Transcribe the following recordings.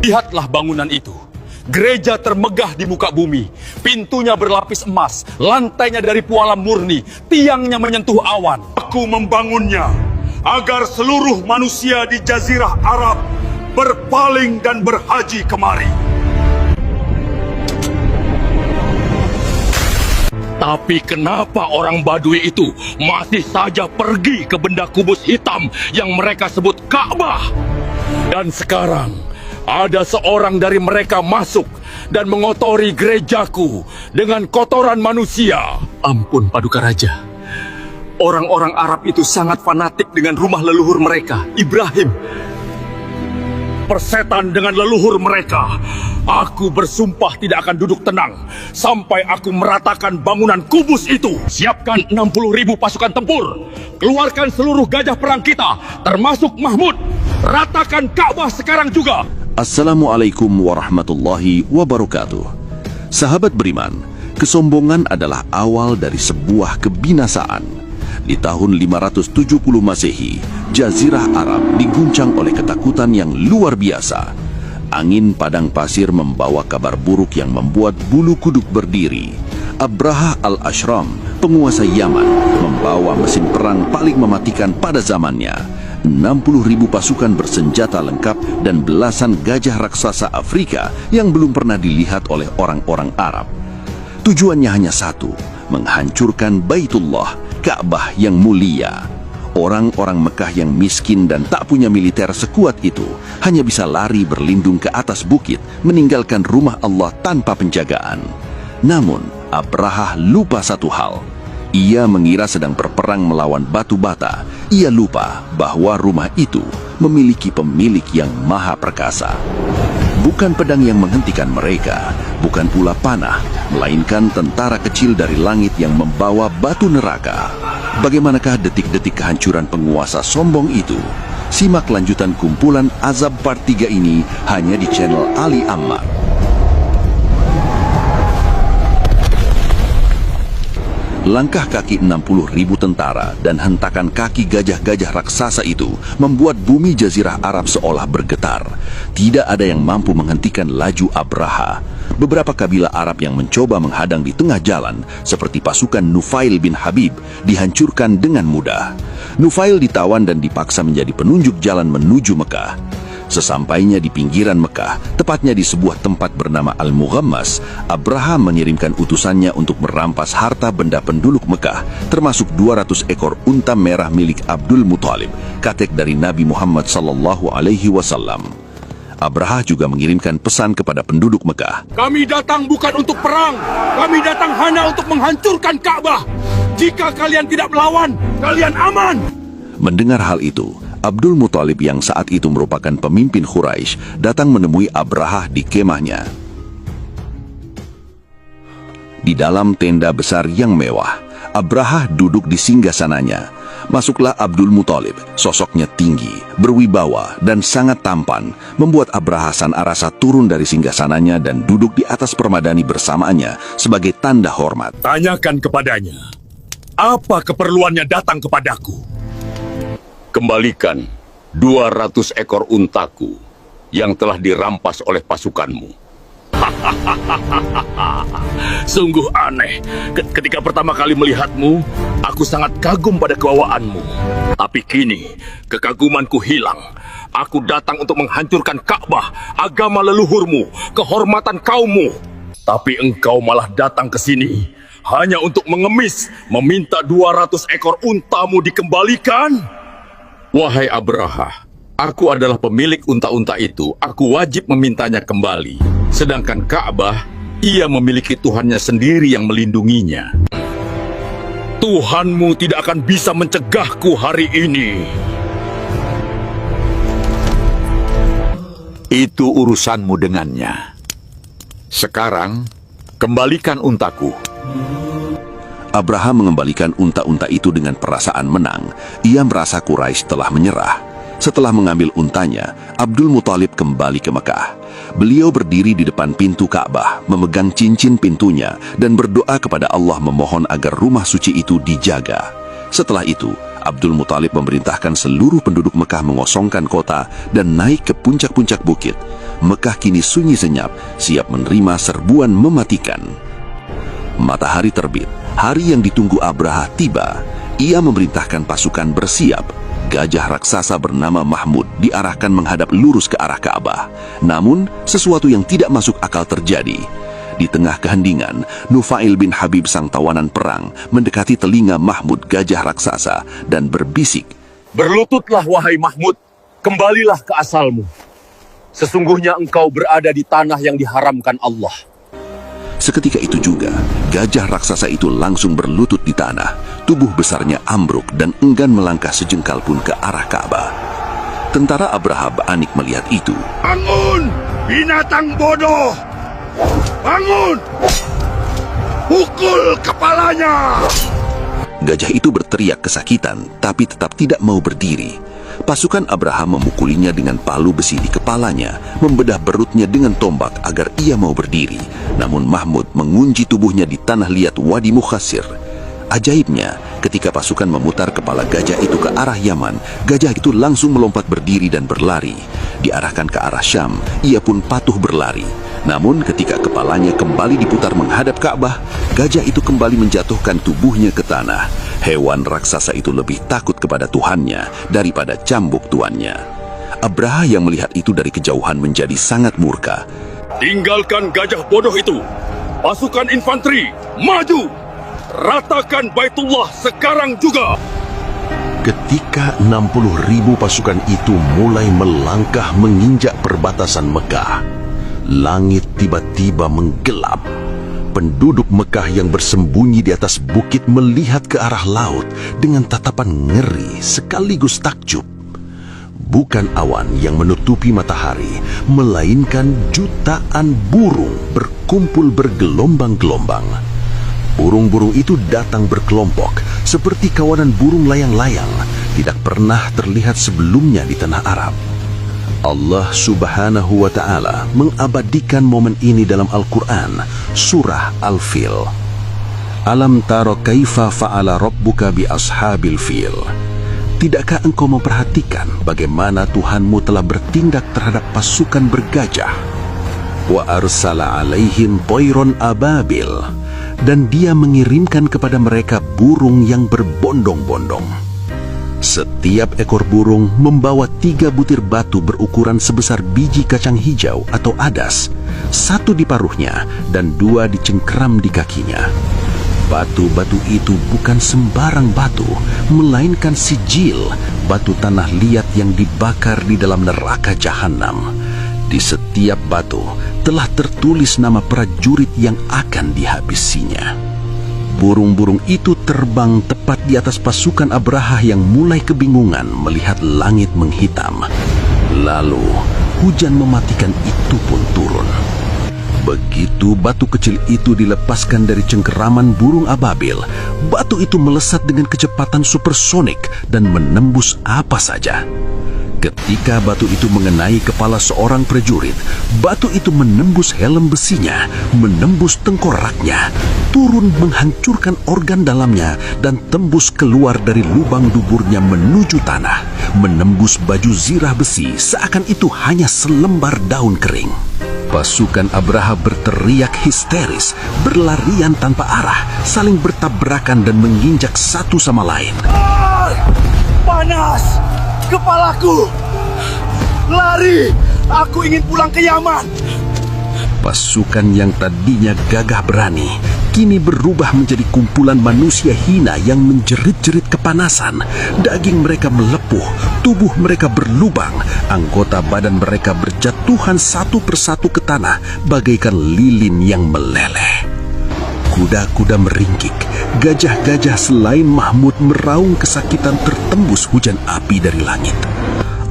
Lihatlah bangunan itu. Gereja termegah di muka bumi. Pintunya berlapis emas, lantainya dari pualam murni, tiangnya menyentuh awan. Aku membangunnya agar seluruh manusia di Jazirah Arab berpaling dan berhaji kemari. Tapi kenapa orang Badui itu masih saja pergi ke benda kubus hitam yang mereka sebut Ka'bah? Dan sekarang ada seorang dari mereka masuk dan mengotori gerejaku dengan kotoran manusia. Ampun, Paduka Raja. Orang-orang Arab itu sangat fanatik dengan rumah leluhur mereka, Ibrahim. Persetan dengan leluhur mereka. Aku bersumpah tidak akan duduk tenang sampai aku meratakan bangunan kubus itu. Siapkan 60.000 pasukan tempur. Keluarkan seluruh gajah perang kita, termasuk Mahmud. Ratakan Ka'bah sekarang juga. Assalamualaikum warahmatullahi wabarakatuh. Sahabat beriman, kesombongan adalah awal dari sebuah kebinasaan. Di tahun 570 Masehi, Jazirah Arab diguncang oleh ketakutan yang luar biasa. Angin padang pasir membawa kabar buruk yang membuat bulu kuduk berdiri. Abraha al-Ashram, penguasa Yaman, membawa mesin perang paling mematikan pada zamannya. 60.000 pasukan bersenjata lengkap dan belasan gajah raksasa Afrika yang belum pernah dilihat oleh orang-orang Arab. Tujuannya hanya satu, menghancurkan Baitullah, Ka'bah yang mulia. Orang-orang Mekah yang miskin dan tak punya militer sekuat itu hanya bisa lari berlindung ke atas bukit, meninggalkan rumah Allah tanpa penjagaan. Namun, Abraha lupa satu hal. Ia mengira sedang berperang melawan batu bata. Ia lupa bahwa rumah itu memiliki pemilik yang maha perkasa. Bukan pedang yang menghentikan mereka, bukan pula panah, melainkan tentara kecil dari langit yang membawa batu neraka. Bagaimanakah detik-detik kehancuran penguasa sombong itu? Simak lanjutan kumpulan Azab Part 3 ini hanya di channel Ali Ammar. Langkah kaki 60.000 tentara dan hentakan kaki gajah-gajah raksasa itu membuat bumi Jazirah Arab seolah bergetar. Tidak ada yang mampu menghentikan laju Abraha. Beberapa kabilah Arab yang mencoba menghadang di tengah jalan, seperti pasukan Nufail bin Habib, dihancurkan dengan mudah. Nufail ditawan dan dipaksa menjadi penunjuk jalan menuju Mekah. Sesampainya di pinggiran Mekah, tepatnya di sebuah tempat bernama Al-Mughammas, Abraham mengirimkan utusannya untuk merampas harta benda penduduk Mekah, termasuk 200 ekor unta merah milik Abdul Muthalib, kakek dari Nabi Muhammad SAW. Abraha juga mengirimkan pesan kepada penduduk Mekah. Kami datang bukan untuk perang, kami datang hanya untuk menghancurkan Ka'bah. Jika kalian tidak melawan, kalian aman. Mendengar hal itu, Abdul Muthalib yang saat itu merupakan pemimpin Quraisy datang menemui Abraha di kemahnya. Di dalam tenda besar yang mewah, Abraha duduk di singgasananya. Masuklah Abdul Muthalib, sosoknya tinggi, berwibawa, dan sangat tampan, membuat Abraha San'arasa turun dari singgasananya dan duduk di atas permadani bersamaannya sebagai tanda hormat. Tanyakan kepadanya, apa keperluannya datang kepadaku? Kembalikan 200 ekor untaku yang telah dirampas oleh pasukanmu. Sungguh aneh. Ketika pertama kali melihatmu, aku sangat kagum pada kewawaanmu. Tapi kini, kekagumanku hilang. Aku datang untuk menghancurkan Ka'bah, agama leluhurmu, kehormatan kaummu. Tapi engkau malah datang ke sini hanya untuk mengemis, meminta 200 ekor untamu dikembalikan. Wahai Abraha, aku adalah pemilik unta-unta itu. Aku wajib memintanya kembali. Sedangkan Ka'bah, ia memiliki Tuhannya sendiri yang melindunginya. Tuhanmu tidak akan bisa mencegahku hari ini. Itu urusanmu dengannya. Sekarang, kembalikan untaku. Abraham mengembalikan unta-unta itu dengan perasaan menang. Ia merasa Quraisy telah menyerah. Setelah mengambil untanya, Abdul Muthalib kembali ke Mekah. Beliau berdiri di depan pintu Ka'bah, memegang cincin pintunya, dan berdoa kepada Allah memohon agar rumah suci itu dijaga. Setelah itu, Abdul Muthalib memerintahkan seluruh penduduk Mekah mengosongkan kota dan naik ke puncak-puncak bukit. Mekah kini sunyi senyap, siap menerima serbuan mematikan. Matahari terbit, hari yang ditunggu Abraha tiba. Ia memerintahkan pasukan bersiap. Gajah raksasa bernama Mahmud diarahkan menghadap lurus ke arah Ka'bah. Namun, sesuatu yang tidak masuk akal terjadi. Di tengah keheningan, Nufail bin Habib sang tawanan perang mendekati telinga Mahmud gajah raksasa dan berbisik, Berlututlah wahai Mahmud, kembalilah ke asalmu. Sesungguhnya engkau berada di tanah yang diharamkan Allah. Seketika itu juga, gajah raksasa itu langsung berlutut di tanah. Tubuh besarnya ambruk dan enggan melangkah sejengkal pun ke arah Ka'bah. Tentara Abraha panik melihat itu. Bangun, binatang bodoh! Bangun! Pukul kepalanya! Gajah itu berteriak kesakitan, tapi tetap tidak mau berdiri. Pasukan Abraham memukulinya dengan palu besi di kepalanya, membedah perutnya dengan tombak agar ia mau berdiri. Namun Mahmud mengunci tubuhnya di tanah liat Wadi Mukhassir. Ajaibnya, ketika pasukan memutar kepala gajah itu ke arah Yaman, gajah itu langsung melompat berdiri dan berlari. Diarahkan ke arah Syam, ia pun patuh berlari. Namun ketika kepalanya kembali diputar menghadap Ka'bah, gajah itu kembali menjatuhkan tubuhnya ke tanah. Hewan raksasa itu lebih takut kepada Tuhannya daripada cambuk tuannya. Abraha yang melihat itu dari kejauhan menjadi sangat murka. Tinggalkan gajah bodoh itu. Pasukan infanteri, maju! Ratakan Baitullah sekarang juga! Ketika 60.000 pasukan itu mulai melangkah menginjak perbatasan Mekah, langit tiba-tiba menggelap. Penduduk Mekah yang bersembunyi di atas bukit melihat ke arah laut dengan tatapan ngeri sekaligus takjub. Bukan awan yang menutupi matahari, melainkan jutaan burung berkumpul bergelombang-gelombang. Burung-burung itu datang berkelompok seperti kawanan burung layang-layang, tidak pernah terlihat sebelumnya di tanah Arab. Allah Subhanahu wa Ta'ala mengabadikan momen ini dalam Al-Quran, Surah Al-Fil. Alam taro kaifa fa'ala rabbuka bi ashabil fil. Tidakkah engkau memperhatikan bagaimana Tuhanmu telah bertindak terhadap pasukan bergajah? Wa arsala alaihim toiron ababil. Dan dia mengirimkan kepada mereka burung yang berbondong-bondong. Setiap ekor burung membawa 3 butir batu berukuran sebesar biji kacang hijau atau adas, 1 di paruhnya dan 2 dicengkeram di kakinya. Batu-batu itu bukan sembarang batu, melainkan sijil, batu tanah liat yang dibakar di dalam neraka jahanam. Di setiap batu telah tertulis nama prajurit yang akan dihabisinya. Burung-burung itu terbang tepat di atas pasukan Abraha yang mulai kebingungan melihat langit menghitam. Lalu, hujan mematikan itu pun turun. Begitu batu kecil itu dilepaskan dari cengkeraman burung ababil, batu itu melesat dengan kecepatan supersonik dan menembus apa saja. Ketika batu itu mengenai kepala seorang prajurit, batu itu menembus helm besinya, menembus tengkoraknya, turun menghancurkan organ dalamnya, dan tembus keluar dari lubang duburnya menuju tanah, menembus baju zirah besi seakan itu hanya selembar daun kering. Pasukan Abraha berteriak histeris, berlarian tanpa arah, saling bertabrakan dan menginjak satu sama lain. Panas! Kepalaku! Lari! Aku ingin pulang ke Yaman! Pasukan yang tadinya gagah berani, kini berubah menjadi kumpulan manusia hina yang menjerit-jerit kepanasan. Daging mereka melepuh, tubuh mereka berlubang, anggota badan mereka berjatuhan satu persatu ke tanah bagaikan lilin yang meleleh. Kuda-kuda meringkik, gajah-gajah selain Mahmud meraung kesakitan tertembus hujan api dari langit.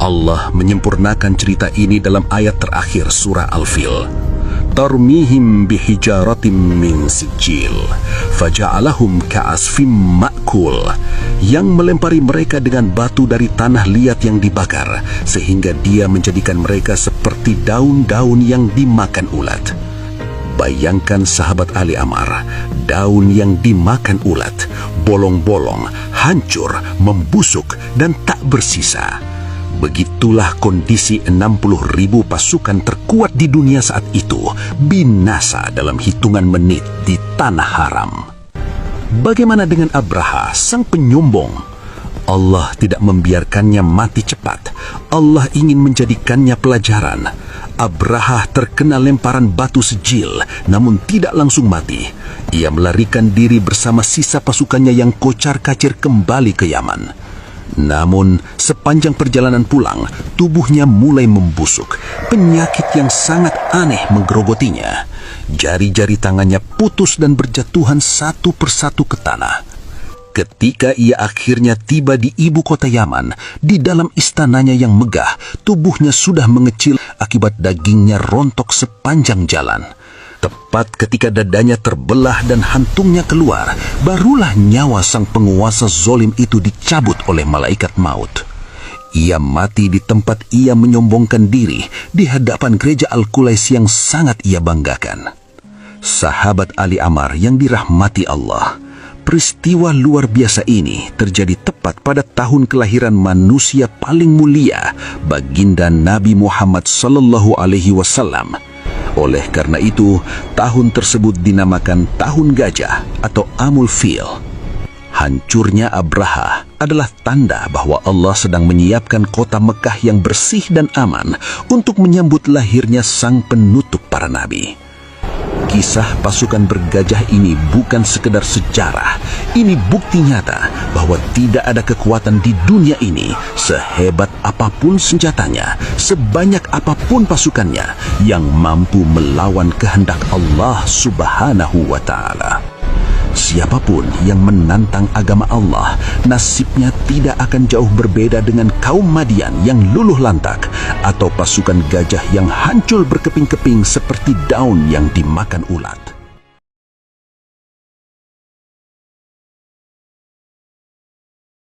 Allah menyempurnakan cerita ini dalam ayat terakhir surah Al-Fil. Tarmihim bihijaratim min sijil, faja'alahum ka'asfim ma'kul. Yang melempari mereka dengan batu dari tanah liat yang dibakar, sehingga dia menjadikan mereka seperti daun-daun yang dimakan ulat. Bayangkan sahabat Ali Ammar, daun yang dimakan ulat, bolong-bolong, hancur, membusuk, dan tak bersisa. Begitulah kondisi 60.000 pasukan terkuat di dunia saat itu binasa dalam hitungan menit di tanah haram. Bagaimana dengan Abraha, sang penyombong? Allah tidak membiarkannya mati cepat. Allah ingin menjadikannya pelajaran. Abraha terkena lemparan batu sejil, namun tidak langsung mati. Ia melarikan diri bersama sisa pasukannya yang kocar-kacir kembali ke Yaman. Namun, sepanjang perjalanan pulang, tubuhnya mulai membusuk. Penyakit yang sangat aneh menggerogotinya. Jari-jari tangannya putus dan berjatuhan satu persatu ke tanah. Ketika ia akhirnya tiba di ibu kota Yaman, di dalam istananya yang megah, tubuhnya sudah mengecil akibat dagingnya rontok sepanjang jalan. Tepat ketika dadanya terbelah dan hantungnya keluar, barulah nyawa sang penguasa zolim itu dicabut oleh malaikat maut. Ia mati di tempat ia menyombongkan diri di hadapan gereja Al-Qulais yang sangat ia banggakan. Sahabat Ali Ammar yang dirahmati Allah, peristiwa luar biasa ini terjadi tepat pada tahun kelahiran manusia paling mulia, baginda Nabi Muhammad SAW. Oleh karena itu, tahun tersebut dinamakan Tahun Gajah atau Amul Fil. Hancurnya Abraha adalah tanda bahwa Allah sedang menyiapkan kota Mekah yang bersih dan aman untuk menyambut lahirnya sang penutup para nabi. Kisah pasukan bergajah ini bukan sekedar sejarah. Ini bukti nyata bahwa tidak ada kekuatan di dunia ini, sehebat apapun senjatanya, sebanyak apapun pasukannya, yang mampu melawan kehendak Allah Subhanahu wa Ta'ala. Siapapun yang menantang agama Allah, nasibnya tidak akan jauh berbeda dengan kaum Madian yang luluh lantak atau pasukan gajah yang hancur berkeping-keping seperti daun yang dimakan ulat.